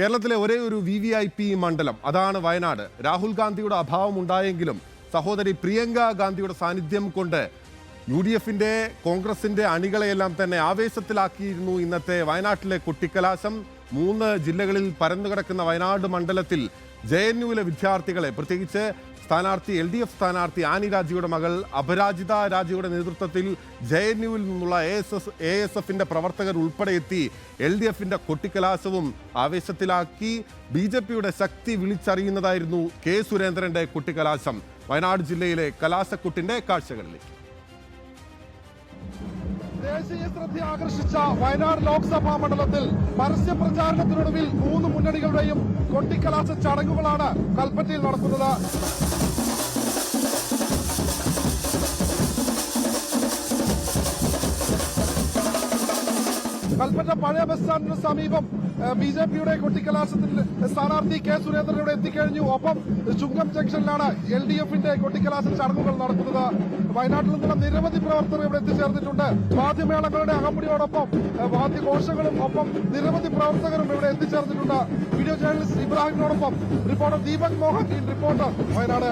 കേരളത്തിലെ ഒരേ ഒരു VVIP മണ്ഡലം അതാണ് വയനാട്. രാഹുൽ ഗാന്ധിയുടെ അഭാവം ഉണ്ടായെങ്കിലും സഹോദരി പ്രിയങ്ക ഗാന്ധിയുടെ സാന്നിധ്യം കൊണ്ട് UDFന്റെ കോൺഗ്രസിന്റെ അണികളെയെല്ലാം തന്നെ ആവേശത്തിലാക്കിയിരുന്നു ഇന്നത്തെ വയനാട്ടിലെ കുട്ടിക്കലാശം. 3 ജില്ലകളിൽ പരന്നുകിടക്കുന്ന വയനാട് മണ്ഡലത്തിൽ JNUവിലെ വിദ്യാർത്ഥികളെ, പ്രത്യേകിച്ച് സ്ഥാനാർത്ഥി LDF സ്ഥാനാർത്ഥി ആനി രാജയുടെ മകൾ അപരാജിത രാജയുടെ നേതൃത്വത്തിൽ JNUവിൽ നിന്നുള്ള ASFന്റെ പ്രവർത്തകർ ഉൾപ്പെടെ എത്തി LDFന്റെ കൊട്ടിക്കലാശവും ആവേശത്തിലാക്കി. BJPയുടെ ശക്തി വിളിച്ചറിയുന്നതായിരുന്നു K സുരേന്ദ്രന്റെ കുട്ടിക്കലാശം. വയനാട് ജില്ലയിലെ കലാശക്കുട്ടിന്റെ കാഴ്ചകളിലേക്ക്. ദേശീയ ശ്രദ്ധ ആകർഷിച്ച വയനാട് ലോക്സഭാ മണ്ഡലത്തിൽ പരസ്യ പ്രചാരണത്തിനൊടുവിൽ 3 മുന്നണികളുടെയും കൊട്ടിക്കലാശ ചടങ്ങുകളാണ് കൽപ്പറ്റയിൽ നടക്കുന്നത്. കൽപ്പറ്റ പഴയ ബസ് സ്റ്റാൻഡിന് സമീപം BJPയുടെ കൊട്ടിക്കലാശത്തിൽ സ്ഥാനാർത്ഥി K സുരേന്ദ്രൻ ഇവിടെ എത്തിക്കഴിഞ്ഞു. ഒപ്പം ചുങ്കം ജംഗ്ഷനിലാണ് LDFന്റെ കൊട്ടിക്കലാശ ചടങ്ങുകൾ നടക്കുന്നത്. വയനാട്ടിൽ നിന്നുള്ള നിരവധി പ്രവർത്തകർ ഇവിടെ എത്തിച്ചേർന്നിട്ടുണ്ട്. വാദ്യമേളങ്ങളുടെ അകമ്പടിയോടൊപ്പം വാദ്യഘോഷങ്ങളും ഒപ്പം നിരവധി പ്രവർത്തകരും ഇവിടെ എത്തിച്ചേർന്നിട്ടുണ്ട്. വീഡിയോ ജേർണലിസ്റ്റ് ഇബ്രാഹിമിനോടൊപ്പം റിപ്പോർട്ടർ ദീപക് മോഹൻ, റിപ്പോർട്ടർ വയനാട്.